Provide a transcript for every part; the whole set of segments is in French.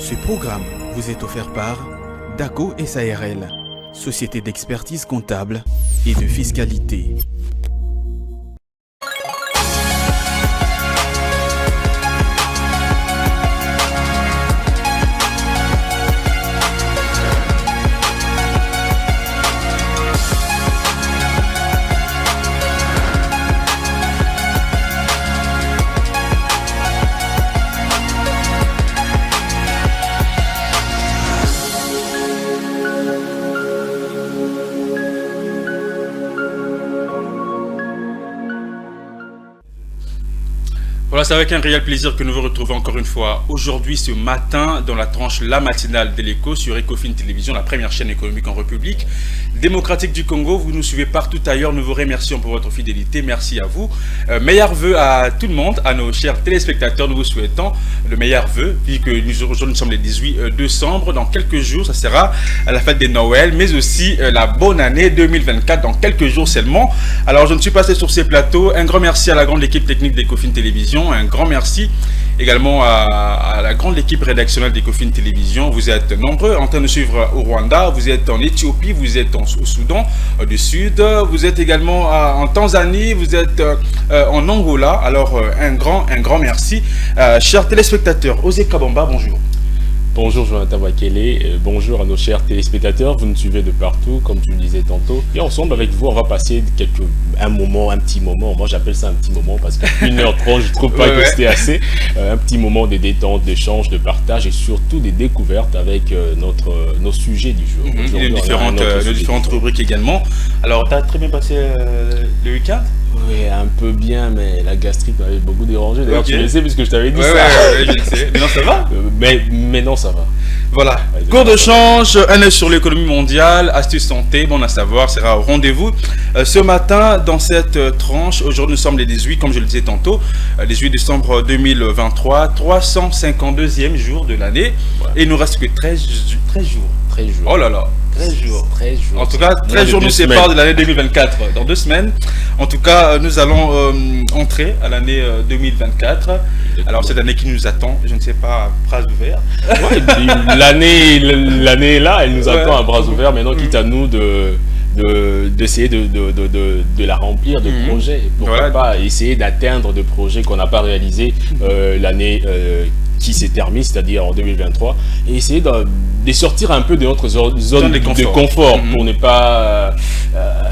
Ce programme vous est offert par DACO SARL, Société d'expertise comptable et de fiscalité. Voilà, c'est avec un réel plaisir que nous vous retrouvons encore une fois aujourd'hui, ce matin, dans la tranche La Matinale de l'Écho sur Ecofin Télévision, la première chaîne économique en République démocratique du Congo. Vous nous suivez partout ailleurs, nous vous remercions pour votre fidélité, merci à vous. Meilleurs vœux à tout le monde, à nos chers téléspectateurs, nous vous souhaitons le meilleur vœu, puisque aujourd'hui nous sommes le 18 décembre, dans quelques jours, ça sera la fête de Noël, mais aussi la bonne année 2024, dans quelques jours seulement. Alors je ne suis pas seul sur ces plateaux, un grand merci à la grande équipe technique d'Ecofin Télévision, un grand merci également à la grande équipe rédactionnelle d'Ecofin Télévision. Vous êtes nombreux en train de suivre au Rwanda, vous êtes en Éthiopie, vous êtes au Soudan du Sud, vous êtes également en Tanzanie, vous êtes en Angola. Alors un grand merci. Chers téléspectateurs, Osé Kabamba, bonjour. Bonjour Jonathan Wakele, bonjour à nos chers téléspectateurs, vous nous suivez de partout, comme tu le disais tantôt. Et ensemble avec vous, on va passer un petit moment, moi j'appelle ça un petit moment parce que 1h30, je trouve pas que c'était assez. Un petit moment de détente, d'échange, de partage et surtout des découvertes avec nos sujets du jour. Les différentes rubriques également. Alors, tu as très bien passé le week-end? Oui, un peu bien, mais la gastrite m'avait beaucoup dérangé. D'ailleurs, tu le sais, puisque je t'avais dit ça. Oui, je le sais. Mais non, ça va. Mais non, ça va. Voilà. Cours de change, un œil sur l'économie mondiale, astuces santé, bon à savoir, sera au rendez-vous. Ce matin, dans cette tranche, aujourd'hui nous sommes les 18, comme je le disais tantôt, 18 décembre 2023, 352e jour de l'année. Ouais. Et il nous reste que 13 jours. 13 jours. Oh là là. 13 jours. 13 jours. En tout cas, 13 jours nous séparent de l'année 2024. Dans 2 semaines, en tout cas, nous allons entrer à l'année 2024. Alors, cette année qui nous attend, je ne sais pas, bras ouverts. Ouais, l'année est là, elle nous attend à bras ouverts. Maintenant, quitte à nous d'essayer de la remplir de projets. Pourquoi pas essayer d'atteindre des projets qu'on n'a pas réalisés l'année qui s'est terminée, c'est-à-dire en 2023, et essayer de sortir un peu de notre zone de confort pour ne pas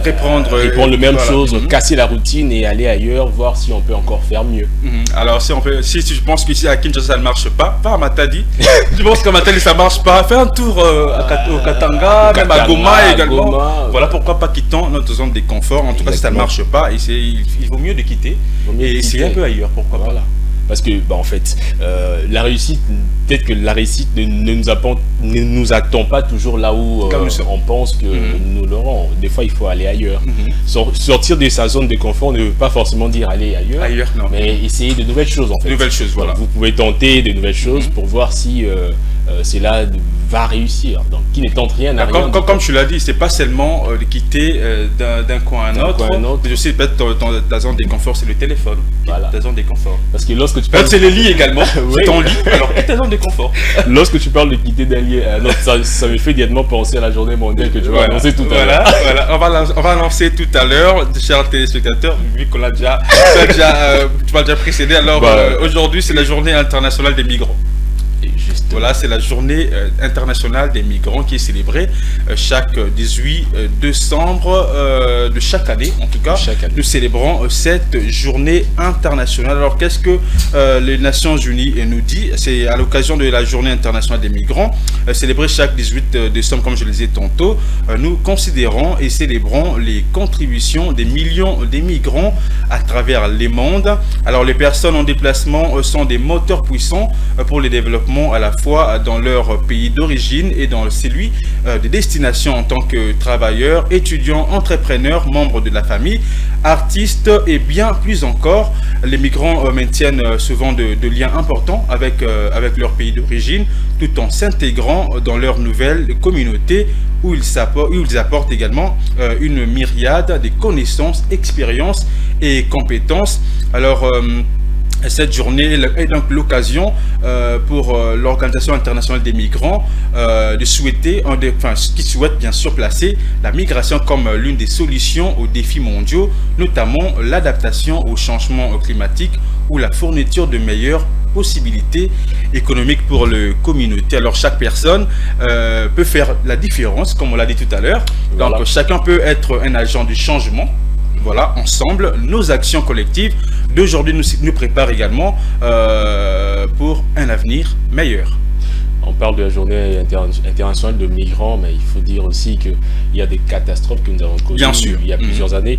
répondre les mêmes choses, casser la routine et aller ailleurs, voir si on peut encore faire mieux. Alors si tu penses qu'ici à Kinshasa ça ne marche pas, va à Matadi. Tu penses qu'à Matadi ça ne marche pas, fais un tour au Katanga, même à Goma également. Goma, voilà pourquoi pas quittons notre zone de confort. En tout cas si ça ne marche pas, il vaut mieux de quitter et essayer un peu ailleurs, pourquoi pas. Parce que, en fait, la réussite, peut-être que la réussite ne nous attend pas toujours là où on pense que nous l'aurons. Des fois, il faut aller ailleurs. Sortir de sa zone de confort ne veut pas forcément dire aller ailleurs, non. Mais essayer de nouvelles choses, en fait. Nouvelles choses, voilà. Vous pouvez tenter de nouvelles choses pour voir si cela va réussir. Donc, qui ne tente rien à rien. Comme tu l'as dit, c'est pas seulement de quitter d'un coin à un autre. Mais aussi, peut-être ta zone de confort, c'est le téléphone. Voilà. Ta zone de confort. Parce que lorsque tu parles... c'est le lit également, c'est ton lit, alors quitte ta zone de confort. Lorsque tu parles de quitter d'un lit, ça me fait directement penser à la journée mondiale que tu vas annoncer tout à l'heure. Voilà, on va lancer tout à l'heure, chers téléspectateurs, vu qu'on l'a déjà, tu m'as déjà précédé. Alors aujourd'hui, c'est la journée internationale des migrants. Voilà, c'est la journée internationale des migrants qui est célébrée chaque 18 décembre de chaque année. En tout cas, nous célébrons cette journée internationale. Alors, qu'est-ce que les Nations Unies nous dit? C'est à l'occasion de la journée internationale des migrants, célébrée chaque 18 décembre, comme je le disais tantôt. Nous considérons et célébrons les contributions des millions de migrants à travers les mondes. Alors, les personnes en déplacement sont des moteurs puissants pour le développement à la fois dans leur pays d'origine et dans celui de destination en tant que travailleurs, étudiants, entrepreneurs, membres de la famille, artistes et bien plus encore. Les migrants maintiennent souvent de liens importants avec leur pays d'origine tout en s'intégrant dans leur nouvelle communauté où ils apportent également une myriade de connaissances, expériences et compétences. Alors, Cette journée est donc l'occasion pour l'Organisation internationale des migrants de souhaiter, qui souhaite bien sûr placer la migration comme l'une des solutions aux défis mondiaux, notamment l'adaptation au changement climatique ou la fourniture de meilleures possibilités économiques pour les communautés. Alors chaque personne peut faire la différence, comme on l'a dit tout à l'heure. Donc chacun peut être un agent du changement. Voilà, ensemble, nos actions collectives d'aujourd'hui nous préparent également pour un avenir meilleur. On parle de la journée internationale de migrants, mais il faut dire aussi qu'il y a des catastrophes que nous avons connues il y a plusieurs années.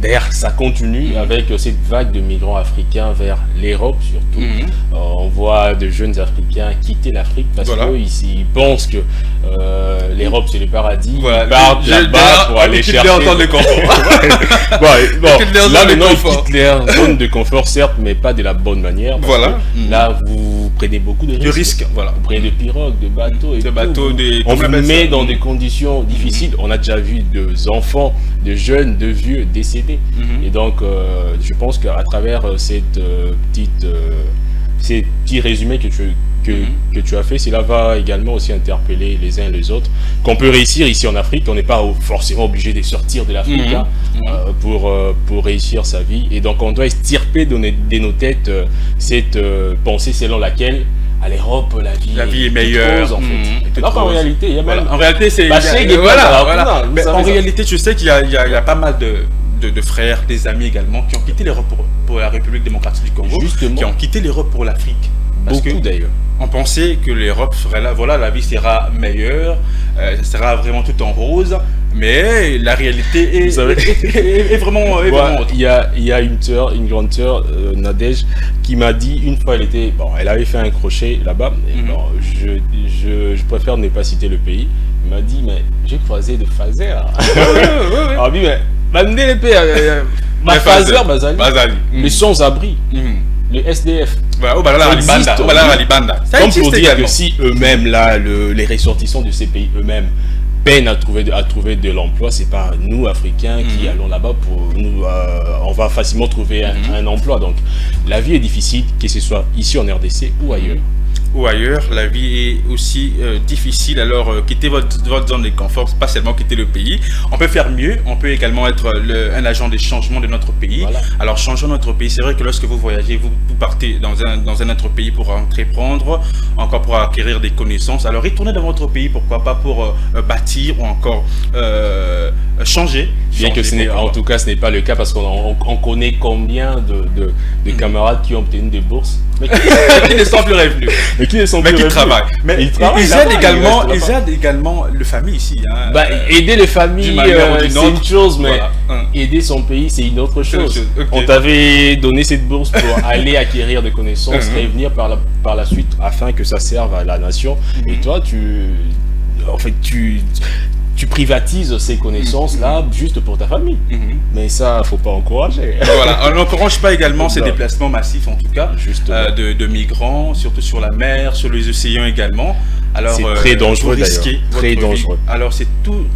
D'ailleurs, ça continue avec cette vague de migrants africains vers l'Europe surtout. On voit de jeunes Africains quitter l'Afrique parce qu'ils pensent que l'Europe c'est le paradis. Ils partent là-bas pour aller chercher... Là maintenant, ils quittent leur zone de confort, certes, mais pas de la bonne manière. Là, vous prenez beaucoup de risques. Vous prenez des pirogues, des bateaux et on vous met dans des conditions difficiles. On a déjà vu des enfants, de jeunes, de vieux décédés. Et donc, je pense qu'à travers ces petits résumés que tu as fait, cela va également aussi interpeller les uns et les autres. Qu'on peut réussir ici en Afrique, on n'est pas forcément obligé de sortir de l'Afrique pour réussir sa vie. Et donc, on doit extirper de nos têtes cette pensée selon laquelle à l'Europe, la vie est meilleure. En fait. Donc, en réalité, il y a même... En réalité, c'est... Mais en réalité, tu sais qu'il y a pas mal de frères, des amis également, qui ont quitté l'Europe pour la République démocratique du Congo, qui ont quitté l'Europe pour l'Afrique. Beaucoup d'ailleurs. On pensait que l'Europe serait là, voilà, la vie sera meilleure, ça sera vraiment tout en rose, mais la réalité est vraiment autre. Il y a une grande sœur, Nadège, qui m'a dit une fois, elle avait fait un crochet là-bas, je préfère ne pas citer le pays, elle m'a dit, mais j'ai croisé de Fazer. Alors, mais ma Fazer, Bazali, les sans-abri. Les SDF. Comme pour dire que si eux-mêmes, là, les ressortissants de ces pays eux-mêmes peinent à trouver de l'emploi, c'est pas nous, Africains, qui allons là-bas pour nous. On va facilement trouver un emploi. Donc, la vie est difficile, que ce soit ici en RDC ou ailleurs. La vie est aussi difficile. Alors, quitter votre zone de confort, pas seulement quitter le pays. On peut faire mieux. On peut également être un agent de changement de notre pays. Alors, changeons notre pays. C'est vrai que lorsque vous voyagez, vous partez dans un autre pays pour entreprendre, encore pour acquérir des connaissances. Alors, retournez dans votre pays, pourquoi pas pour bâtir ou encore changer. Bien que en tout cas, ce n'est pas le cas parce qu'on connaît combien de camarades qui ont obtenu des bourses. Mais qui ne sont plus revenus. Mais qui travaillent. Mais ils aident également les familles ici. Aider les familles, c'est une chose, mais aider son pays, c'est une autre chose. On t'avait donné cette bourse pour aller acquérir des connaissances, revenir par la suite afin que ça serve à la nation. Et toi, tu privatises ces connaissances-là juste pour ta famille. Mais ça, faut pas encourager. On n'encourage pas également ces déplacements massifs, en tout cas, de migrants, surtout sur la mer, sur les océans également. Alors, c'est très dangereux d'ailleurs. Très dangereux. Alors, c'est tous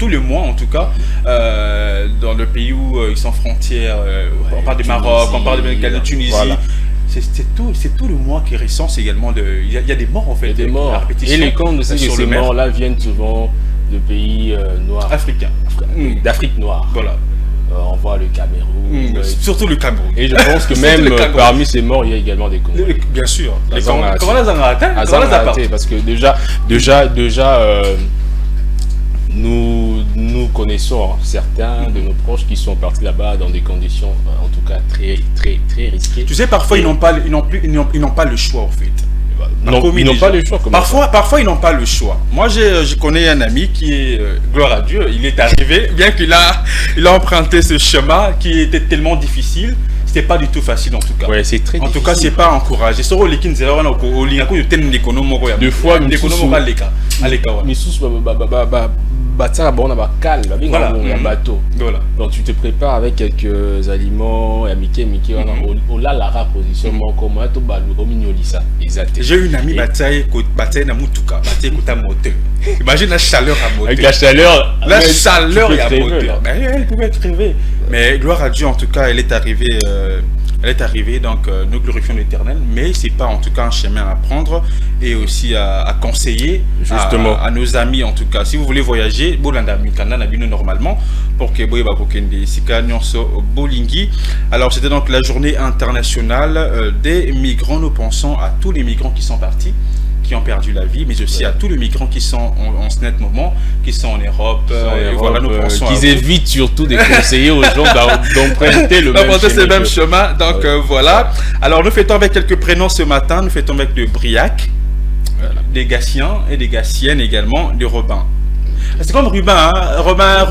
les mois, en tout cas, dans le pays où ils sont frontières, on parle du Maroc, on parle de Tunisie. C'est tout le mois qui recense également. Il y a des morts en fait. Des morts. Et les comptes de ces morts-là viennent souvent de pays noirs. Africains. D'Afrique noire. Voilà. On voit le Cameroun. Surtout le Cameroun. Et je pense que même parmi ces morts, il y a également des Congolais. Bien sûr. Comment les a parce que déjà nous connaissons certains de nos proches qui sont partis là-bas dans des conditions, en tout cas, très, très, très risquées. Tu sais, parfois, ils n'ont pas le choix, en fait. Ils n'ont pas le choix. Parfois, ils n'ont pas le choix. Moi, je connais un ami qui est, gloire à Dieu, il est arrivé, bien qu'il a emprunté ce chemin qui était tellement difficile. C'était pas du tout facile en tout cas. Ouais, c'est très difficile. En tout cas, c'est pas encouragé. Des fois, on a cal, voilà. Bateau. Voilà. Donc tu te prépares avec quelques aliments, Mickey, on a la position, comment tu vas le j'ai une amie bataille na mutuka, bataille kota moteur. Imagine la chaleur à moteur. Avec la chaleur à moteur. Elle pouvait crever. Mais gloire à Dieu, en tout cas, elle est arrivée. Donc nous glorifions l'Éternel, mais c'est pas en tout cas un chemin à prendre et aussi à conseiller justement à nos amis en tout cas. Si vous voulez voyager, normalement pour que Bolingi. Alors c'était donc la journée internationale des migrants. Nous pensons à tous les migrants qui sont partis, qui ont perdu la vie, mais aussi à tous les migrants qui sont en ce net moment, qui sont en Europe. Voilà, nous pensons qu'ils évitent surtout de conseiller aux gens d'emprunter le même chemin. Donc voilà. Alors nous fêtons avec quelques prénoms ce matin. Nous fêtons avec de Briac, des Gassiens et des Gassiennes également, de Robin. C'est comme Rubin, hein? Rubin.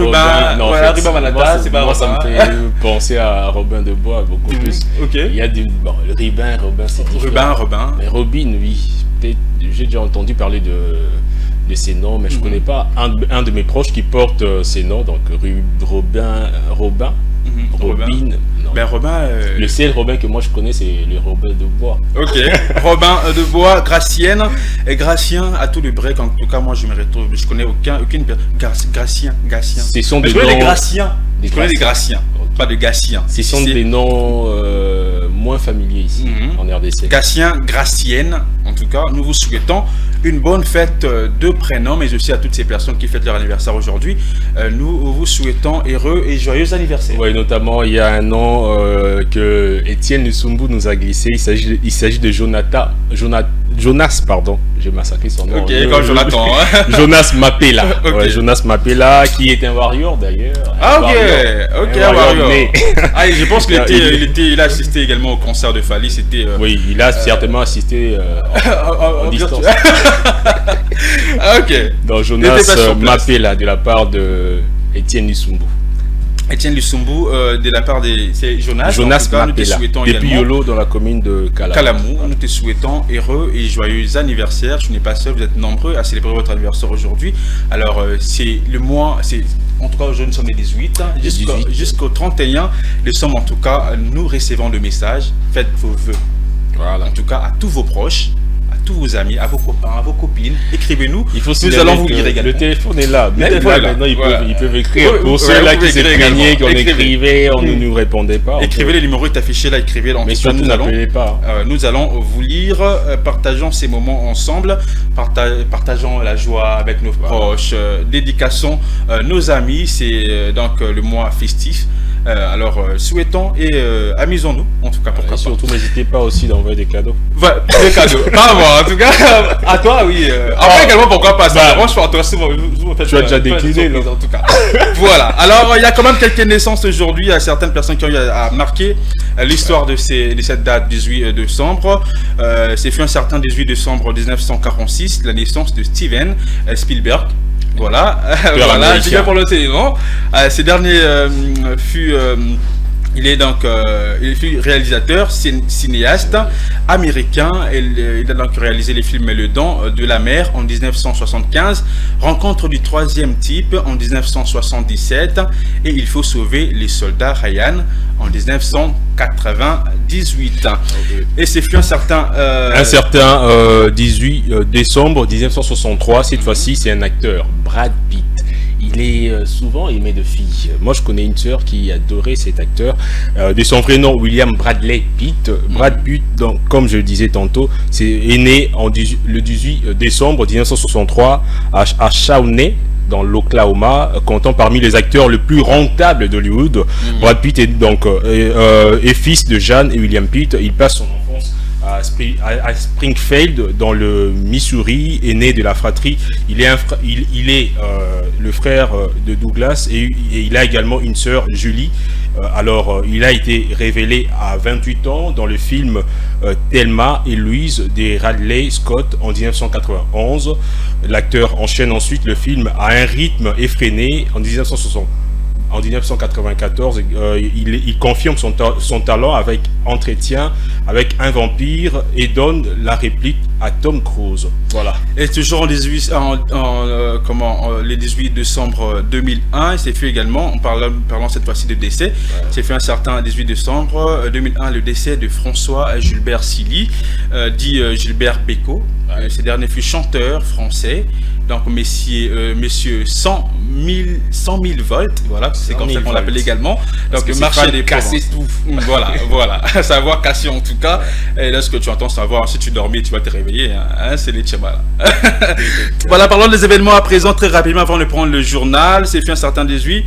Non, voilà, Rubin Manata, c'est pas Robin. Ça me fait penser à Robin de Bois beaucoup plus. Ok. Il y a du Robin, c'est différent. Robin. Mais Robin, oui. J'ai déjà entendu parler de ces noms, mais je ne connais pas un de mes proches qui porte ces noms, donc Robin. Robin. Non. Ben Robin. Le seul Robin que moi je connais, c'est le Robin de Bois. Ok. Robin de Bois, Gracienne et Gracien à tout le break. En tout cas, moi je me retrouve. Je connais aucune personne. Gracien. Ce sont des noms. Je connais les Graciens. Je connais les Graciens, pas de Gassiens. Ce sont des noms moins familiers ici en RDC. Gassien, Gracienne. En tout cas, nous vous souhaitons une bonne fête de prénom, mais aussi à toutes ces personnes qui fêtent leur anniversaire aujourd'hui. Nous vous souhaitons heureux et joyeux anniversaire. Oui, notamment, il y a un nom que Étienne Lusumbu nous a glissé. Il s'agit de Jonas, pardon. J'ai massacré son nom. Ok, comme Jonathan. Jonas Mapela. Okay. Ouais, Jonas Mapela, qui est un warrior d'ailleurs. Ah, ok, un warrior. Ah, je pense qu'il a assisté également au concert de Fali. Oui, il a certainement assisté en distance. Ok. Donc Jonas Mapela de la part de Étienne Lusumbu. Étienne Lusumbu de la part de Jonas Mapela, depuis Yolo dans la commune de Kalamou. Nous te souhaitons heureux et joyeux anniversaire. Je n'ai pas seul, vous êtes nombreux à célébrer votre anniversaire aujourd'hui. Alors c'est le mois, en tout cas aujourd'hui nous sommes les 18, jusqu'au 31 décembre en tout cas, nous recevons le message, faites vos vœux. Voilà. En tout cas à tous vos proches, tous vos amis, à vos copains, à vos copines, écrivez-nous. Nous allons vous lire également. Le téléphone est là. Maintenant, ils peuvent écrire. Pour ceux-là qui se plaignaient, qu'on écrivait, on ne nous répondait pas. Écrivez, les numéros est affiché là, écrivez. Mais surtout, n'appelez pas. Nous allons vous lire, partageons ces moments ensemble, partageons la joie avec nos proches, dédicaçons nos amis. C'est donc le mois festif. Alors souhaitons et amusons-nous en tout cas, pourquoi pas. Surtout n'hésitez pas aussi d'envoyer des cadeaux. Voilà, des cadeaux, pas à moi en tout cas, à toi oui. Après également pourquoi pas, ça dérange pas, toi tu as déjà décliné en tout cas. Voilà, alors il y a quand même quelques naissances aujourd'hui, il y a certaines personnes qui ont eu à marquer l'histoire de cette date 18 décembre. C'est fait un certain 18 décembre 1946, la naissance de Steven Spielberg. Voilà, j'ai bien prononcé, non? Ces derniers il fut réalisateur, cinéaste américain. Il a donc réalisé les films Le Dent de la Mer en 1975, Rencontre du troisième type en 1977 et Il faut sauver les soldats Ryan en 1998. Et c'est fut un certain 18 décembre 1963, cette fois-ci c'est un acteur, Brad Pitt. Il est souvent aimé de filles. Moi, je connais une sœur qui adorait cet acteur. De son vrai nom, William Bradley Pitt. Brad Pitt, donc, comme je le disais tantôt, est né le 18 décembre 1963 à Shawnee, dans l'Oklahoma, comptant parmi les acteurs les plus rentables d'Hollywood. Brad Pitt est donc est fils de Jeanne et William Pitt. Il passe son enfance à Springfield dans le Missouri, est né de la fratrie. Il est le frère de Douglas et il a également une sœur, Julie. Alors il a été révélé à 28 ans dans le film Thelma et Louise de Ridley Scott en 1991. L'acteur enchaîne ensuite le film à un rythme effréné en 1960. En 1994, il confirme son talent avec Entretien avec un vampire et donne la réplique à Tom Cruise. Voilà. Et toujours le 18 décembre 2001, il s'est fait également, en parlant cette fois-ci de décès, c'est fait un certain 18 décembre 2001 le décès de François Gilbert Silly, dit Gilbert Bécaud. Ce dernier fut chanteur français. Donc messieurs 100 000 volts, voilà, c'est comme ça qu'on l'appelle également. Donc le marché des casser tout. Voilà, savoir casser en tout cas. Et là ce que tu entends, savoir si tu dormais, tu vas te réveiller, hein, c'est les tchémas là. Voilà, parlons des événements à présent très rapidement avant de prendre le journal. C'est fait un certain 18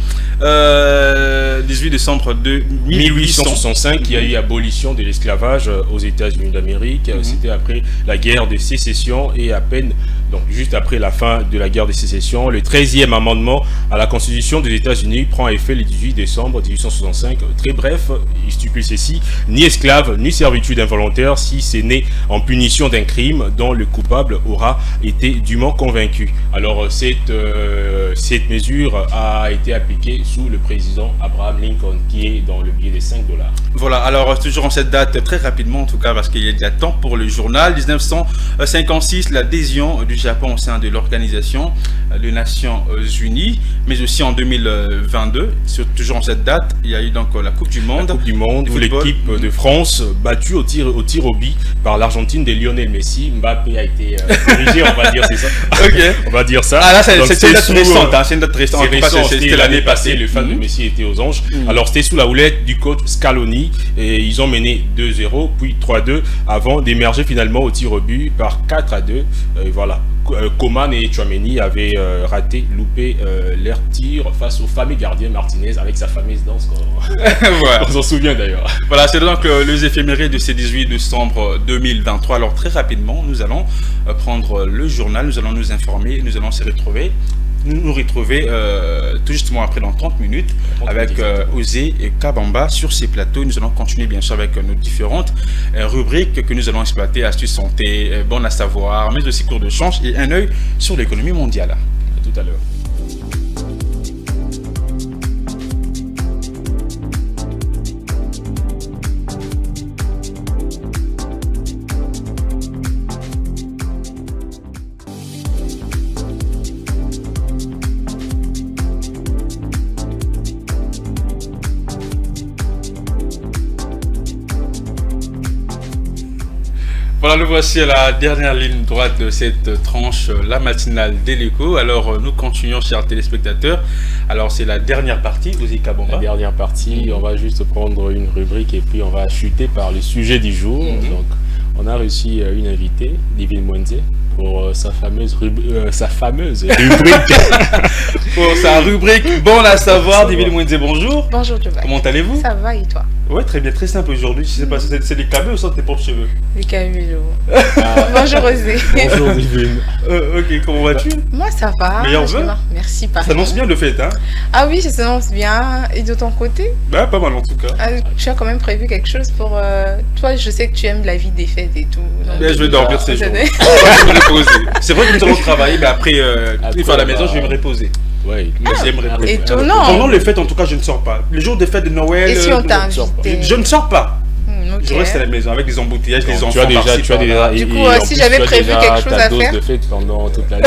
décembre de 1865, il y a eu abolition de l'esclavage aux États-Unis d'Amérique. C'était après la guerre de sécession et à peine, donc juste après la fin de la guerre de sécession, le 13e amendement à la Constitution des États-Unis prend effet le 18 décembre 1865. Très bref, il stipule ceci: ni esclave, ni servitude involontaire si c'est né en punition d'un crime dont le coupable aura été dûment convaincu. Alors cette mesure a été appliquée sous le président Abraham Lincoln, qui est dans le billet des $5. Voilà, alors toujours en cette date, très rapidement en tout cas, parce qu'il y a déjà temps pour le journal. 1956, l'adhésion du Japon au sein de l'Organisation des Nations Unies, mais aussi en 2022, toujours en cette date, il y a eu donc la Coupe du Monde. La Coupe du Monde, où l'équipe de France battue au tir au but par l'Argentine de Lionel Messi. Mbappé a été dirigé, on va dire, c'est ça. Ok. On va dire ça. Ah là, c'est une date récente, c'est une date récente. C'était l'année passée, le fan de Messi était aux anges. Alors c'était sous la houlette du coach Scaloni, et ils ont mené 2-0, puis 3-2, avant d'émerger finalement au tir au but par 4-2. Et voilà. Coman et Tchouaméni avaient loupé leur tir face au fameux gardien Martinez avec sa fameuse danse. Voilà. On s'en souvient d'ailleurs. Voilà, c'est donc les éphémérides de ces 18 décembre 2023. Alors très rapidement, nous allons prendre le journal, nous allons nous informer, nous allons nous retrouver tout justement après dans 30 minutes avec Osé et Kabamba sur ces plateaux. Nous allons continuer bien sûr avec nos différentes rubriques que nous allons exploiter: astuces santé, bonnes à savoir, mais aussi cours de change et un œil sur l'économie mondiale. À tout à l'heure. Voilà, nous voici à la dernière ligne droite de cette tranche, la matinale de l'Écho. Alors, nous continuons, chers téléspectateurs. Alors, c'est la dernière partie, Osé Kabamba. La dernière partie, on va juste prendre une rubrique et puis on va chuter par le sujet du jour. Donc, on a reçu une invitée, Divine Mwenze, pour sa fameuse rubrique. Pour sa rubrique Bon à savoir. Divine Mwenze, bonjour. Bonjour, Joël. Comment allez-vous? Ça va et toi? Ouais, très bien, très simple aujourd'hui. Je sais pas, c'est des cabeux ou ça tes propres cheveux? Les cabeux. Bonjour, Osé. Bonjour, Divine. Ok, comment vas-tu? Moi, ça va. Meilleur vœu. Merci, Ça s'annonce bien le fait, hein? Ah oui, ça s'annonce bien. Et de ton côté? Bah, pas mal en tout cas. Tu as quand même prévu quelque chose pour... Toi, je sais que tu aimes la vie des fêtes et tout. Donc, je vais dormir ces jours. Je vais me reposer. C'est vrai que nous allons travailler, mais après, une fois à la maison, je vais me reposer. Ouais, étonnant. Pendant les fêtes, en tout cas, je ne sors pas. Les jours des fêtes de Noël, et si on t'a invité? Je ne sors pas. Okay. Je reste à la maison avec des embouteillages, des enfants. Tu as déjà, du coup, si j'avais prévu quelque chose à faire de fête pendant toute l'année.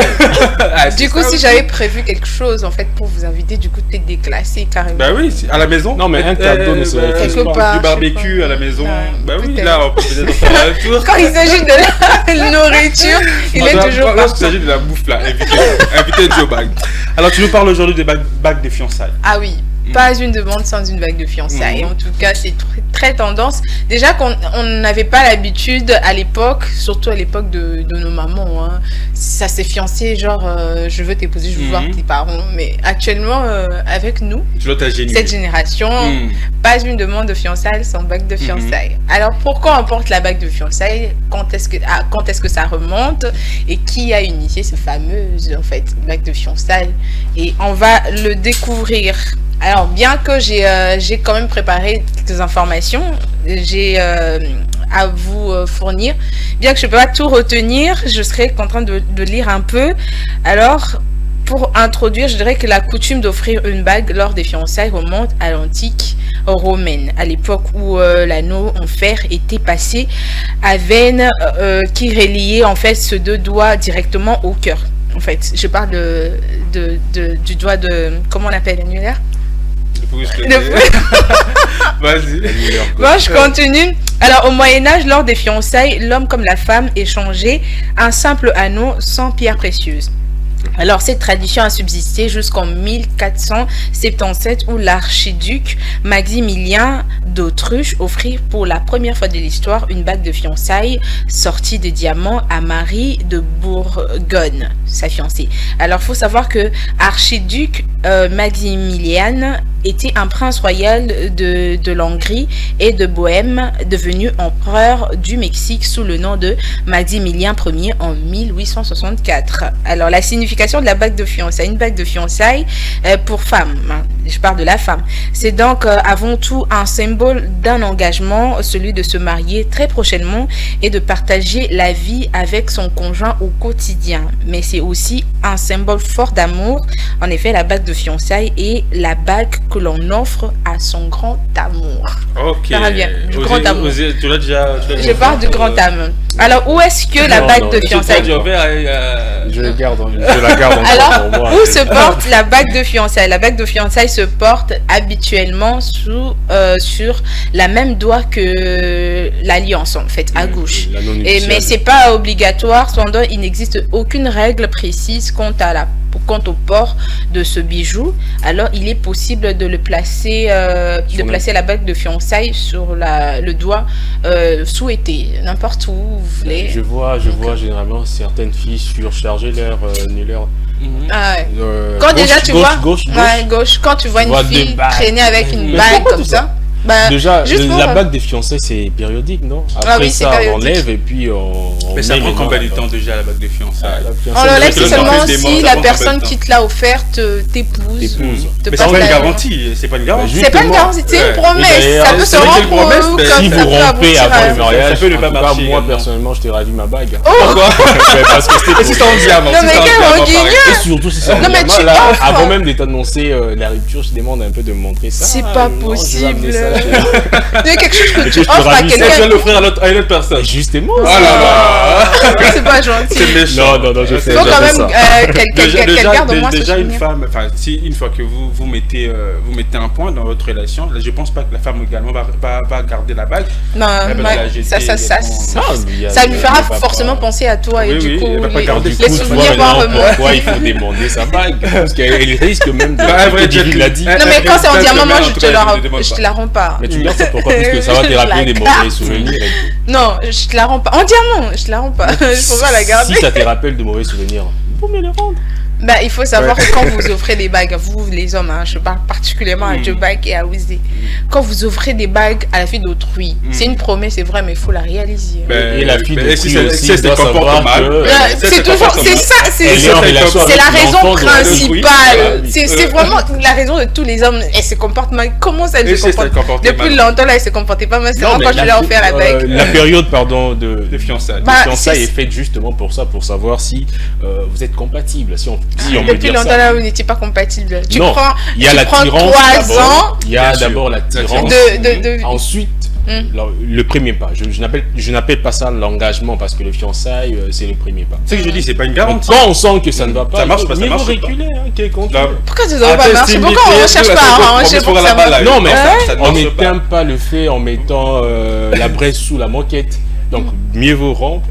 Du coup, si j'avais prévu quelque chose en fait pour vous inviter, du coup, t'es déclassé carrément. Bah oui, à la maison. Non, mais un cadeau ne serait quelque part. Du barbecue à la maison. Bah oui, là, on peut peut-être faire un tour. Quand il s'agit de la nourriture, il est toujours. Lorsqu'il s'agit de la bouffe là, invitez Joe Bag. Alors, tu nous parles aujourd'hui des bagues de fiançailles. Ah oui. Pas une demande sans une bague de fiançailles. En tout cas, c'est très tendance. Déjà qu'on n'avait pas l'habitude à l'époque, surtout à l'époque de nos mamans. Hein. Ça s'est fiancé, genre, je veux t'épouser, je veux voir tes parents. Mais actuellement, avec nous, cette génération, pas une demande de fiançailles sans bague de fiançailles. Alors, pourquoi on porte la bague de fiançailles? Quand est-ce que ça remonte? Et qui a initié ce fameux, en fait, bague de fiançailles? Et on va le découvrir. Alors, bien que j'ai quand même préparé quelques informations, j'ai à vous fournir. Bien que je ne peux pas tout retenir, je serai en train de lire un peu. Alors, pour introduire, je dirais que la coutume d'offrir une bague lors des fiançailles remonte à l'antique romaine, à l'époque où l'anneau en fer était passé à veine qui reliait en fait ces deux doigts directement au cœur. En fait, je parle du doigt de... Comment on appelle l'annulaire? Vas-y. Bon, je continue. Alors, au Moyen-Âge, lors des fiançailles, l'homme comme la femme échangeaient un simple anneau sans pierres précieuses. Alors, cette tradition a subsisté jusqu'en 1477 où l'archiduc Maximilien d'Autriche offrit pour la première fois de l'histoire une bague de fiançailles sortie de diamants à Marie de Bourgogne, sa fiancée. Alors, il faut savoir que archiduc Maximilien était un prince royal de Hongrie et de Bohême, devenu empereur du Mexique sous le nom de Maximilien Ier en 1864. Alors, la signification de la bague de fiançailles, une bague de fiançailles pour femme, hein, je parle de la femme, c'est donc avant tout un symbole d'un engagement, celui de se marier très prochainement et de partager la vie avec son conjoint au quotidien. Mais c'est aussi un symbole fort d'amour. En effet, la bague de fiançailles est la bague que l'on offre à son grand amour. Ok. Ça va bien, du grand amour. Tu l'as déjà Je parle du grand amour. Alors, où est-ce que la bague de fiançailles... Je la garde encore pour moi. Où se porte la bague de fiançailles? La bague de fiançailles se porte habituellement sur la même doigt que l'alliance, en fait, à gauche. Mais c'est pas obligatoire, cependant, il n'existe aucune règle précise quant au port de ce bijou. Alors, il est possible de le placer, placer la bague de fiançailles sur le doigt souhaité, n'importe où vous voulez. Je vois généralement certaines filles surcharger leur quand gauche, déjà tu gauche, vois gauche. gauche, quand tu vois une fille traîner avec une bague comme ça. Bah, déjà, la bague des fiançailles, c'est périodique, non? Après oui, ça, on enlève et puis on mais ça prend combien de temps déjà la bague de fiançailles? On l'enlève seulement si la personne qui te l'a offerte t'épouse. Mais c'est pas une garantie, c'est pas une garantie. C'est pas une garantie, c'est une promesse. Ça peut se rompre. Si vous rompez avant le mariage, ça peut ne pas marcher. Moi, personnellement, je t'ai ravi ma bague. Pourquoi? Parce que c'était... Et si c'est en diamant? Non mais quel guignol! Et surtout si c'est en diamant, là, avant même de t'annoncer la rupture, je te demande un peu de me montrer ça. C'est pas possible. Il y a quelque chose que tu offres à quelqu'un. Tu vas l'offrir à une autre personne. Justement. Oh là là. C'est pas gentil. C'est méchant. Non, je sais. Il faut quand même quelqu'un garde au moins déjà une femme, enfin, si une fois que vous mettez un point dans votre relation, là, je pense pas que la femme également va garder la bague. Non, ça lui fera forcément penser à toi et du coup, les souvenirs vont remonter. Pourquoi il faut demander sa bague? Parce qu'elle risque même de... il l'a dit. Non mais quand c'est en diamant, moi je te la rends pas. Mais tu gardes ça pourquoi? Parce que ça va te rappeler des mauvais souvenirs et tout. Non, je te la rends pas. En diamant, je te la rends pas. Je peux pas la garder. Si ça te rappelle de mauvais souvenirs, faut me les rendre. Bah, il faut savoir que quand vous offrez des bagues, vous les hommes, hein, je parle particulièrement à Joe Bag et à Wizzy, quand vous offrez des bagues à la fille d'autrui, c'est une promesse, c'est vrai, mais il faut la réaliser. Et la fille d'autrui aussi doit savoir que... C'est toujours, c'est ça, c'est la raison principale. C'est vraiment la raison de tous les hommes. Elle se comporte mal. Comment ça, elle se comporte? Depuis longtemps, là, elle se comportait pas mal. C'est vraiment quand je lui ai offert la bague. La période, pardon, de fiançailles est faite justement pour ça, pour savoir si vous êtes compatibles. Depuis longtemps là, vous n'étiez pas compatible. Tu non, prends, il y a la 3 ans. Il y a d'abord la tirance. Ensuite, le premier pas. Je n'appelle pas ça l'engagement parce que les fiançailles, c'est le premier pas. C'est ce que je dis, c'est pas une garantie. Quand on sent que ça ne va pas, ça marche pas, ça marche pas. Pourquoi ça ne va pas marcher? Pourquoi on ne cherche pas à arranger pour ça? Non, mais on n'éteint pas le fait en mettant la braise sous la moquette. Donc, mieux vaut rompre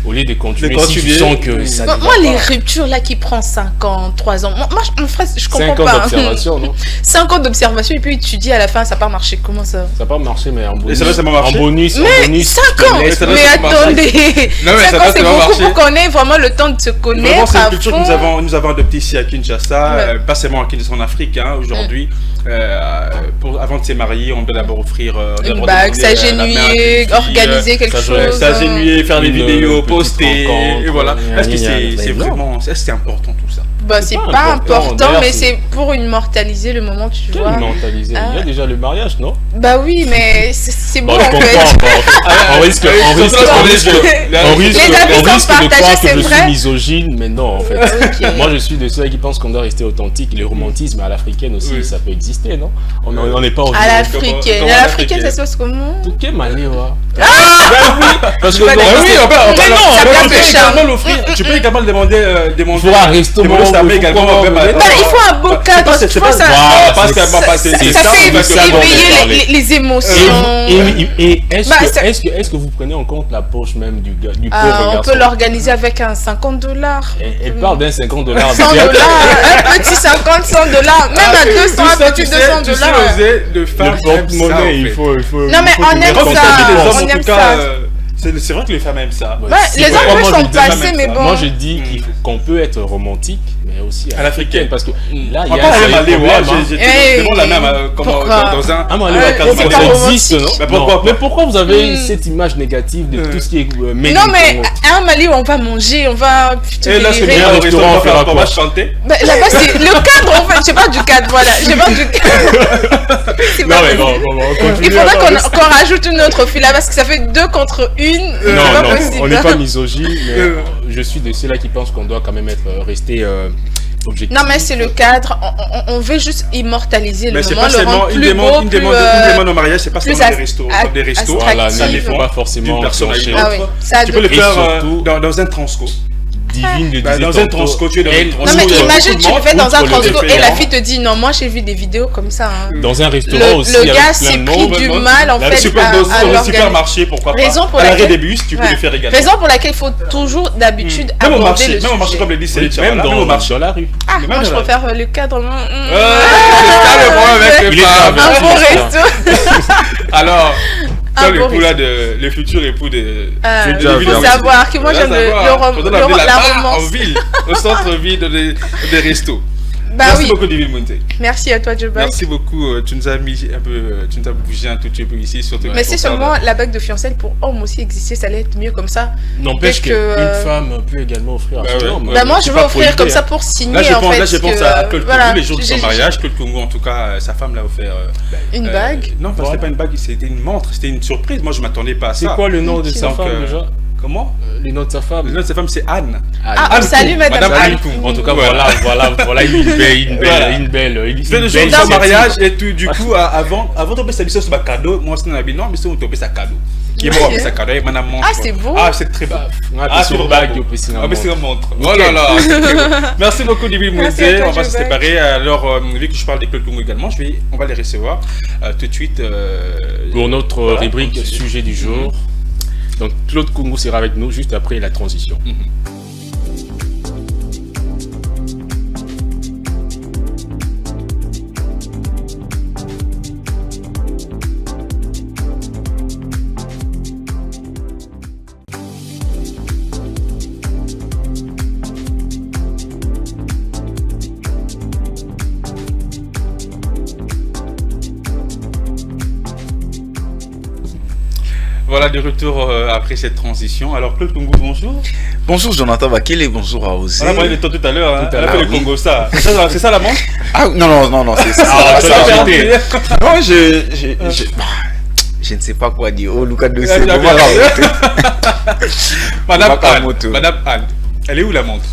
au lieu de continuer si tu sens que ça moi, les ruptures là qui prend 5 ans, 3 ans, moi je comprends pas. 5 ans d'observation, non? 5 ans d'observation et puis tu dis à la fin ça n'a pas marché. Comment ça? Ça n'a pas marché, mais en bonus. Et ça va marcher. En bonus, mais 5 ans. Mais attendez, 5 ans c'est beaucoup pour qu'on ait vraiment le temps de se connaître. C'est une culture que nous avons adoptée ici à Kinshasa, pas seulement à Kinshasa, en Afrique, aujourd'hui. Avant de se marier, on doit d'abord offrir une bague, s'agenouiller, organiser quelque chose, s'agenouiller, faire des vidéos, poster, et voilà. Est-ce que c'est vraiment, c'est important tout ça? Bah, c'est pas important, mais c'est pour immortaliser le moment, tu vois. Immortaliser. Il y a déjà le mariage, non? Bah oui, mais c'est bon, en fait. On risque de croire que je suis misogyne, mais non, en fait. Moi, je suis de ceux qui pensent qu'on doit rester authentique. Le romantisme à l'africaine aussi, ça peut exister, non? On n'est pas à l'africaine. À l'africaine, ça se passe comment? Tout est malé, ouais. Parce que tu peux également demander. Il faut un resto. Il faut un beau cadre. Ça fait éveiller les émotions. Et est-ce que vous prenez en compte la poche même du pauvre garçon? On peut l'organiser avec un $50. Elle parle d'un $50. $100, un petit 50, $100, même à 200, un petit $200. Le porte-monnaie, il faut. Non mais on aime ça. C'est vrai que les femmes aiment ça. Les hommes sont passés, mais bon. Moi je dis qu'on peut être romantique, mais aussi à l'africaine, parce que là il y a un la même dans un ça existe, non? Mais pourquoi vous avez cette image négative de tout ce qui est médical? Non mais à un Mali où on va manger, on va et là c'est bien au restaurant, on va chanter. Là-bas c'est le cadre en fait, j'ai pas du cadre, voilà, j'ai pas du cadre. Non mais bon, il faudrait qu'on rajoute une autre fille là parce que ça fait 2 contre 1. Non, on n'est pas misogyne, mais je suis de ceux-là qui pensent qu'on doit quand même rester objectif. Non mais c'est le cadre, on veut juste immortaliser le moment, le rendre plus une beau, une demande au mariage, c'est pas seulement des restos. Voilà, ça ne faut pas forcément chercher. Tu peux le faire dans un transco. Dans un transco, tu es dans un transco. Non mais imagine, tu le fais dans un transco et la fille te dit non, moi j'ai vu des vidéos comme ça. Dans un restaurant aussi. Le gars s'est pris du mal en fait dans un supermarché, pourquoi pas. À l'arrêt des bus, tu peux le faire également. Raison pour laquelle il faut toujours d'habitude aborder le sujet. Même au marché comme le dit, c'est même dans la rue. Ah, moi je préfère le cadre. Il est un bon resto. Alors l'époux là le futur époux de il faut savoir que moi j'aime la romance en ville, au centre-ville des restos. Merci beaucoup Divine Monté. Merci à toi Joe. Merci beaucoup, tu nous as mis un peu, tu nous as bougé un tout petit peu ici surtout. Mais si seulement la bague de fiançailles pour hommes aussi existait, ça allait être mieux comme ça. N'empêche qu'une femme peut également offrir à son homme. Moi je veux offrir comme ça pour signer. Là je pense à Claude Congo, les jours de son mariage. Claude Congo en tout cas, sa femme l'a offert une bague. Non, c'était pas une bague, c'était une montre, c'était une surprise. Moi je m'attendais pas à ça. C'est quoi le nom de sa femme déjà? Comment? Le nom de sa femme. Le nom de sa femme c'est Anne. Ah, salut madame Anne. En tout cas voilà une belle. C'est le jour de son mariage et tout du coup avant de tomber sa mission sur ma cadeau, moi c'est un habit non mais c'est on tomber sa cadeau. Qui est bon avec sa cadeau et madame montre. Ah c'est beau. Ah c'est très beau. C'est une bague au PC. Ah mais c'est une montre. Oh là là. Merci beaucoup Divine Monté. On va se séparer. Alors vu que je parle des Claude Congo également, on va les recevoir tout de suite pour notre rubrique sujet du jour. Donc Claude Congo sera avec nous juste après la transition. Voilà, de retour après cette transition. Alors, Claude Congo, bonjour. Bonjour Jonathan Bakele et bonjour à Osé. On a parlé de toi tout à l'heure, hein. Elle a fait le Congo, ça. C'est ça la montre? Ah non, c'est ça. Non, je ne sais pas quoi dire. Oh, Lucas Dossé. Madame Anne, elle est où la montre?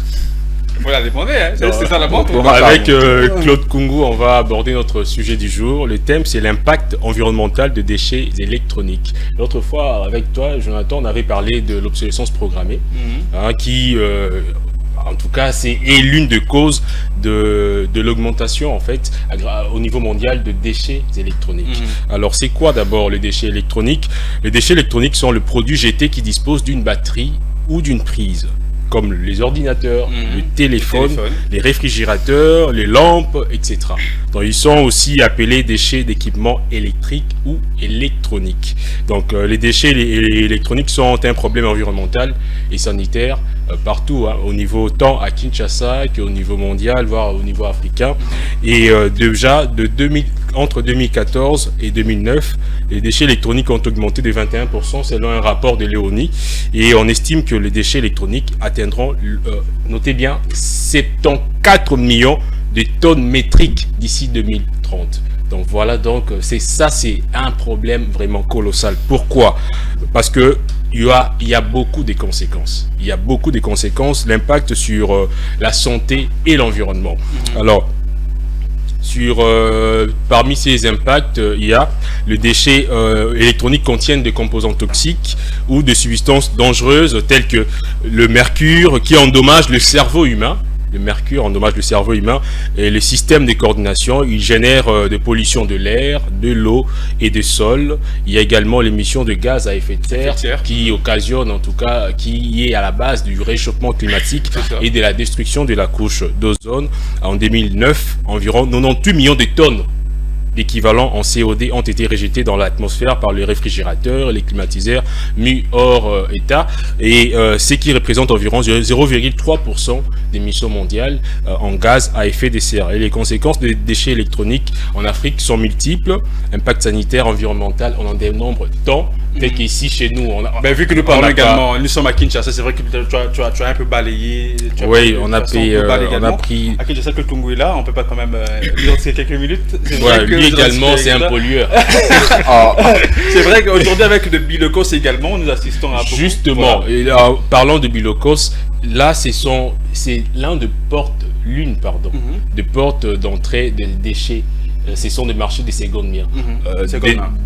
Voilà, demander, hein. C'est ça la montre. Avec Claude Congo, on va aborder notre sujet du jour. Le thème, c'est l'impact environnemental de déchets électroniques. L'autre fois, avec toi, Jonathan, on avait parlé de l'obsolescence programmée, qui, en tout cas, est l'une des causes de l'augmentation, en fait, au niveau mondial de déchets électroniques. Alors, c'est quoi d'abord les déchets électroniques? Les déchets électroniques sont le produit jeté qui dispose d'une batterie ou d'une prise, comme les ordinateurs, le téléphone, les réfrigérateurs, les lampes, etc. Donc, ils sont aussi appelés déchets d'équipements électriques ou électroniques. Donc, les déchets électroniques sont un problème environnemental et sanitaire partout, hein, au niveau tant à Kinshasa qu'au niveau mondial, voire au niveau africain. Et déjà, entre 2014 et 2009, les déchets électroniques ont augmenté de 21% selon un rapport de Léonie. Et on estime que les déchets électroniques atteindront, notez bien, 74 millions de tonnes métriques d'ici 2030. Donc voilà, donc c'est un problème vraiment colossal. Pourquoi? Parce que il y a beaucoup de conséquences. Il y a beaucoup de conséquences, l'impact sur la santé et l'environnement. Alors, parmi ces impacts, il y a les déchets électroniques contiennent des composants toxiques ou des substances dangereuses telles que le mercure qui endommage le cerveau humain. Le mercure endommage le cerveau humain et les systèmes de coordination. Il génère des pollutions de l'air, de l'eau et des sols. Il y a également l'émission de gaz à effet de serre qui occasionne, en tout cas, qui est à la base du réchauffement climatique et de la destruction de la couche d'ozone. En 2009, environ 98 millions de tonnes d'équivalents en CO2 ont été rejetés dans l'atmosphère par les réfrigérateurs, les climatiseurs mis hors état, et ce qui représente environ 0,3% d'émissions mondiales en gaz à effet de serre. Et les conséquences des déchets électroniques en Afrique sont multiples. Impact sanitaire, environnemental, on en dénombre tant. Peut-être qu'ici, chez nous, vu que nous parlons également, nous sommes à Kinshasa, c'est vrai que tu as un peu balayé. Oui, on a pris... À Kinshasa, que Tungu est là, on peut pas quand même lui rester quelques minutes. Ouais, lui également, c'est un pollueur. C'est vrai qu'aujourd'hui, avec de Bilokos également, nous assistons à beaucoup. Justement, et, parlant de Bilokos, là, c'est l'un de des portes d'entrée des déchets. Ce sont des marchés des secondes mains.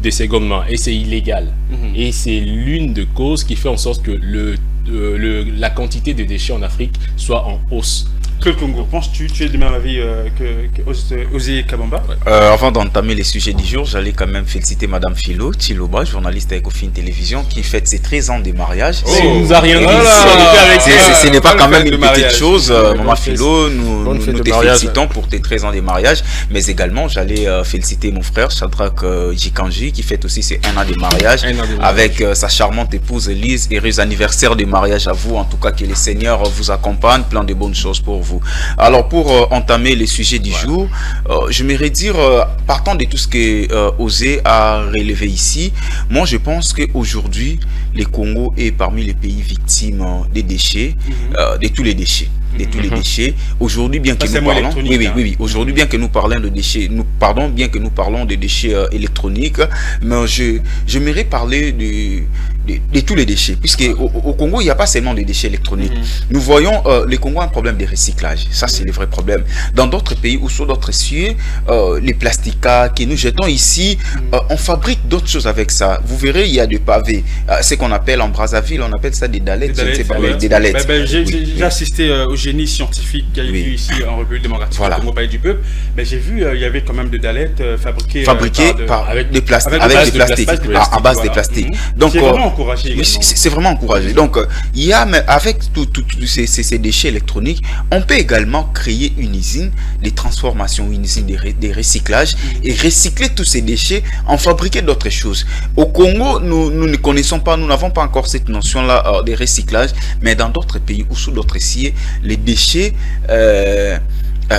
Des secondes mains. Et c'est illégal. Et c'est l'une des causes qui fait en sorte que la quantité de déchets en Afrique soit en hausse. Claude Congo, penses-tu es du même avis que Osé Kabamba? Avant d'entamer les sujets du jour, j'allais quand même féliciter Madame Philo Chiloba, journaliste à Ecofin Télévision, qui fête ses 13 ans de mariage. Il nous a rien dit. Ce n'est pas quand même une petite chose. Maman Philo, nous te félicitons pour tes 13 ans de mariage. Mais également, j'allais féliciter mon frère, Shadrach Jikanji, qui fête aussi ses 1 an de mariage avec sa charmante épouse Elise. Heureux anniversaire de mariage à vous. En tout cas, que les seigneurs vous accompagnent. Plein de bonnes choses pour vous. Alors, pour entamer les sujets du jour, je m'aimerais dire, partant de tout ce que Osé a relevé ici, moi je pense qu'aujourd'hui, le Congo est parmi les pays victimes des déchets, de tous les déchets. Aujourd'hui, bien que nous parlons, aujourd'hui, bien que nous parlons de déchets, bien que nous parlons de déchets électroniques, mais j'aimerais parler de tous les déchets, puisque au Congo, il n'y a pas seulement des déchets électroniques. Nous voyons le Congo a un problème de recyclage. Ça, c'est le vrai problème. Dans d'autres pays ou sur d'autres cieux, les plastiques que nous jetons ici, on fabrique d'autres choses avec ça. Vous verrez, il y a des pavés. Ce qu'on appelle en Brazzaville, on appelle ça des dalettes. Des dalettes. J'ai assisté au génie scientifique qui a eu ici en République démocratique du Congo Pays du Peuple. Mais j'ai vu, il y avait quand même des dalettes fabriquées avec des plastiques, à base de plastique. Donc, c'est vraiment encouragé. Donc, il y a, avec tous ces déchets électroniques, on peut également créer une usine de transformation, une usine de recyclage et recycler tous ces déchets, en fabriquer d'autres choses. Au Congo, nous ne connaissons pas, nous n'avons pas encore cette notion-là de recyclage, mais dans d'autres pays ou sous d'autres cieux, les déchets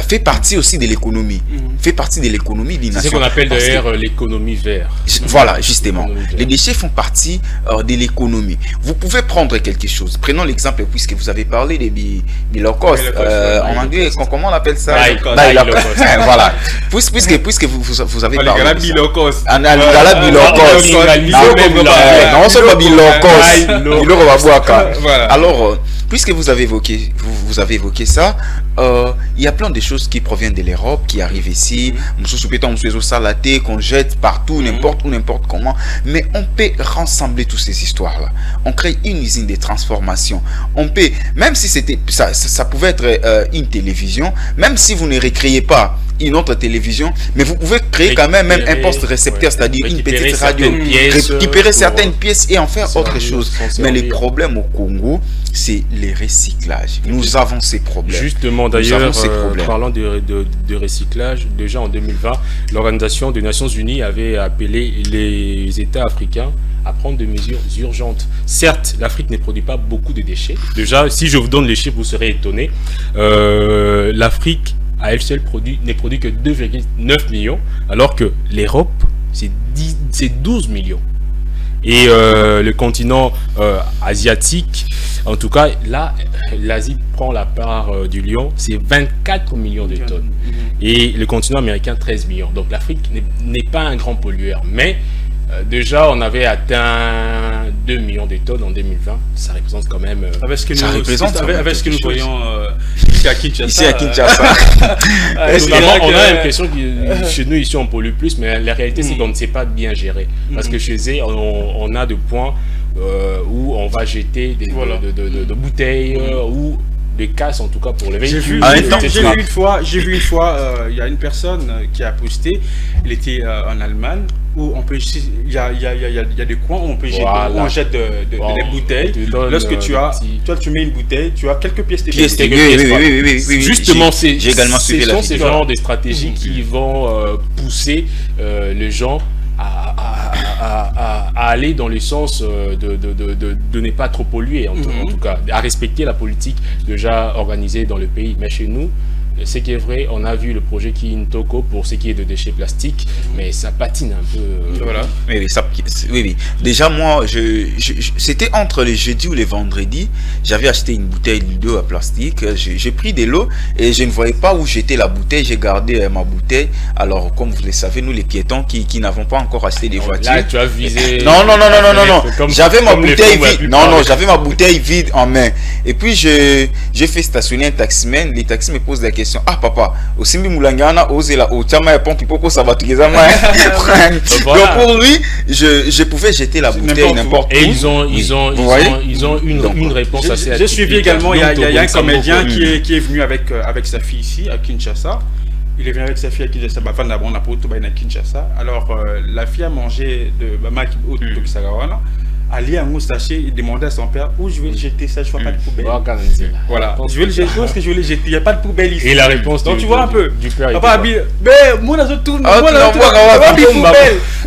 fait partie aussi de l'économie, fait partie de l'économie d'une nation. C'est ce qu'on appelle d'ailleurs l'économie verte. Voilà, justement. Les déchets font partie de l'économie. Vous pouvez prendre quelque chose. Prenons l'exemple, puisque vous avez parlé des bilokos. En anglais, comment on appelle ça? Voilà. Puisque vous avez parlé. Alingala bilokos. Alingala bilokos. Non, c'est pas bilokos. Alors, puisque vous avez évoqué ça, il y a plein de choses qui proviennent de l'Europe, qui arrivent ici, qu'on jette partout, n'importe où, n'importe comment, mais on peut rassembler toutes ces histoires-là. On crée une usine de transformation. On peut, même si ça pouvait être une télévision, même si vous ne recréez pas une autre télévision, mais vous pouvez créer quand même un poste récepteur, c'est-à-dire une petite radio, récupérer certaines pièces et en faire autre chose. Mais les problèmes au Congo, c'est les recyclages. Nous avons ces problèmes. Justement, d'ailleurs, parlant de recyclage, déjà en 2020, l'Organisation des Nations Unies avait appelé les États africains à prendre des mesures urgentes. Certes, l'Afrique ne produit pas beaucoup de déchets. Déjà, si je vous donne les chiffres, vous serez étonnés. L'Afrique, à elle seule, ne produit que 2,9 millions, alors que l'Europe, c'est 12 millions. Et le continent asiatique, en tout cas, là, l'Asie prend la part du lion, c'est 24 millions de tonnes. Et le continent américain, 13 millions. Donc l'Afrique n'est pas un grand pollueur, mais déjà, on avait atteint 2 millions de tonnes en 2020. Ça représente quand même... avec ce que nous voyons ici à Kinshasa. On a l'impression que chez nous, ici, on pollue plus, mais la réalité, c'est qu'on ne sait pas bien gérer. Parce que chez eux, on a des points où on va jeter de bouteilles ou des casses, en tout cas, pour les véhicules. J'ai vu une fois, il y a une personne qui a posté, il était en Allemagne, où on peut, il y a des coins où on peut jeter, où on jette des bouteilles. Lorsque toi tu mets une bouteille, tu as quelques pièces de oui. Justement, c'est ce genre de stratégies qui vont pousser les gens à aller dans le sens de ne pas trop polluer, en tout cas, à respecter la politique déjà organisée dans le pays. Mais chez nous, ce qui est vrai, on a vu le projet Kintoko pour ce qui est de déchets plastiques, mais ça patine un peu. Voilà. Oui. Déjà, moi, c'était entre les jeudis ou les vendredis, j'avais acheté une bouteille d'eau à plastique, j'ai pris de l'eau et je ne voyais pas où j'étais la bouteille, j'ai gardé ma bouteille. Alors, comme vous le savez, nous les piétons qui n'avons pas encore acheté des voitures. Là, tu as visé... Non. J'avais ma bouteille vide. J'avais ma bouteille vide en main. Et puis, j'ai fait stationner un taximan. Les taxis me posent la question. Ah papa, aussi Moulangana osé la Ochama et pompe pour ça va tout les Donc pour lui, je pouvais jeter la bouteille n'importe où. Et ils ont une réponse assez. J'ai suivi également, il y a un comédien qui est venu avec sa fille ici à Kinshasa. Il est venu avec sa fille à Kinshasa, on a pas Kinshasa. Alors la fille a mangé de Bamaki au Tokisagawana. Ali a sachet, il demandait à son père où je vais le jeter, ça je vois pas de poubelle. Voilà, je vais le jeter, où est-ce que je vais le jeter? Il n'y a pas de poubelle ici. Et la réponse donc tu vois un peu du père. Papa mais moi là je tourne,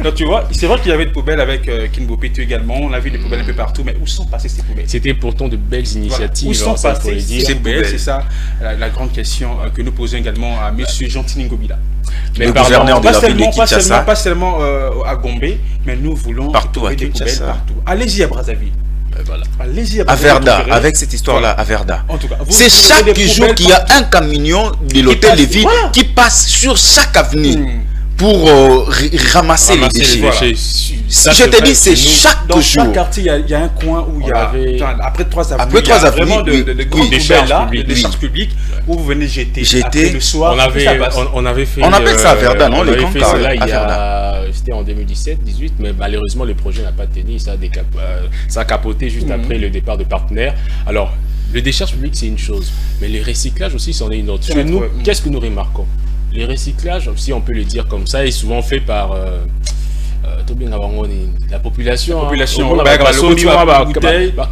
donc tu vois, c'est vrai qu'il y avait des poubelles avec Kinbopetu également, on a vu des poubelles un peu partout, mais où sont passées ces poubelles? C'était pourtant de belles initiatives. Où sont passées ces poubelles? C'est ça la grande question que nous posons également à monsieur Jean-Tini Ngobila. Mais le gouverneur de la ville de Kinshasa. Pas seulement à Gombe, mais nous voulons partout à des poubelles partout. Allez-y à Brazzaville. Voilà. Allez-y à Verda, avec cette histoire-là, à Verda. C'est chaque jour qu'il y a un camion de l'hôtel de ville qui passe sur chaque avenue pour ramasser les déchets. Je te dis, c'est chaque jour. Dans chaque quartier, il y a un coin où il y a, après 3 avenues, il y a vraiment de grandes décharges publiques où vous venez jeter. Le soir, on avait fait... On appelle ça à Verda, non? On avait fait cela c'était en 2017-18, mais malheureusement, le projet n'a pas tenu. Ça a capoté juste après le départ de partenaires. Alors, le décharge public, c'est une chose, mais le recyclage aussi, c'en est une autre. Chez nous, qu'est-ce que nous remarquons? Les recyclages, si on peut le dire comme ça, est souvent fait par la population.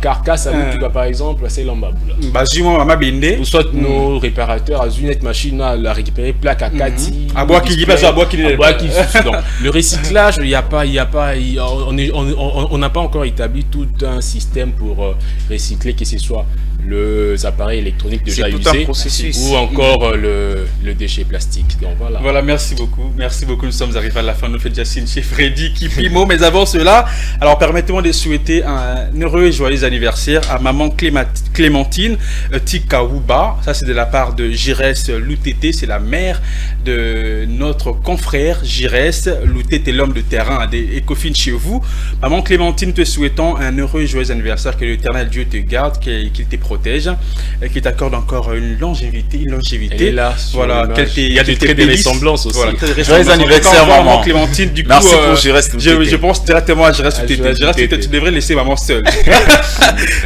Carcasse, par exemple, c'est l'ambabula. Ou soit nos réparateurs, à une machine à la récupérer, plaque à Kati. Le recyclage, on n'a pas encore établi tout un système pour recycler, que ce soit les appareils électroniques déjà usés ou encore le déchet plastique. Donc voilà, merci beaucoup. Nous sommes arrivés à la fin. Nous fait Jacine chez Freddy Kipimo, mais avant cela, alors permettez-moi de souhaiter un heureux et joyeux anniversaire à maman Clémentine Tikaouba. Ça c'est de la part de Girès Loutete, c'est la mère de notre confrère Girès Loutete, l'homme de terrain des Ecofin chez vous. Maman Clémentine, te souhaitons un heureux et joyeux anniversaire, que l'Éternel Dieu te garde, qu'il te protège et qu'il t'accorde encore une longévité. Et là, voilà, il y a des traits de ressemblance aussi. Joyeux anniversaire, maman Clémentine. Du coup, merci pour je reste sous Je pense directement à je reste sous tété. Tu devrais laisser maman seule.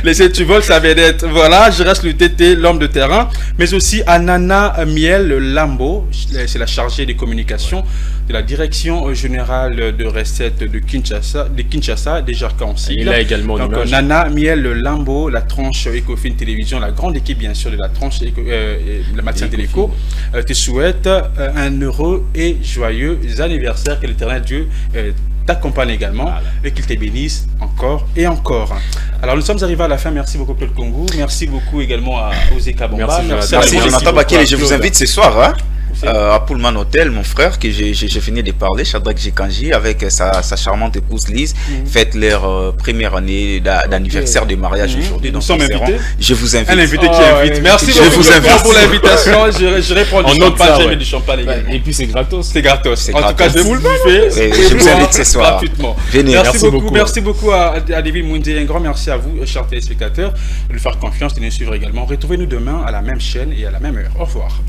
Laisser tu voles, ça vient d'être. Voilà, je reste le tété, l'homme de terrain. Mais aussi à Nana Miel Lambo, c'est la chargée des communications de la direction générale de recettes de Kinshasa, déjà qu'en sigle. Il a également donc, Nana Miel Lambo, la tranche Ecofin Télévision, la grande équipe bien sûr de la tranche la matière de l'écho, te souhaite un heureux et joyeux anniversaire, que l'Éternel Dieu t'accompagne également et qu'il te bénisse encore et encore. Alors nous sommes arrivés à la fin. Merci beaucoup Claude Congo, merci beaucoup également à Osé Kabamba. Merci Jonathan Bakele, je vous invite ce soir à Pullman Hotel, mon frère, que j'ai fini de parler, Shadrach Jikanji, avec sa charmante épouse Lise, fête leur première année d'anniversaire de mariage aujourd'hui. Nous sommes invités. Je vous invite. Un invité qui invite. Merci beaucoup pour l'invitation. Je réponds du champagne, du champagne également. Et puis c'est gratos. C'est gratos. En tout cas, je vous invite ce soir. Gratuitement. Venez. Merci beaucoup à David Moundé. Un grand merci à vous, chers téléspectateurs, de nous faire confiance, de nous suivre également. Retrouvez-nous demain à la même chaîne et à la même heure. Au revoir.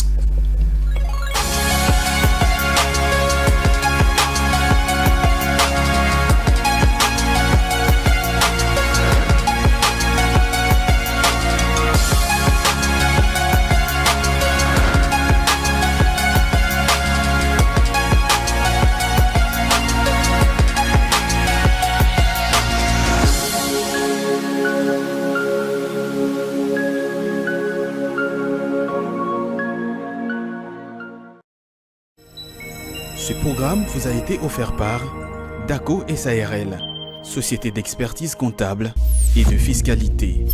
Ce programme vous a été offert par DACO SARL, société d'expertise comptable et de fiscalité.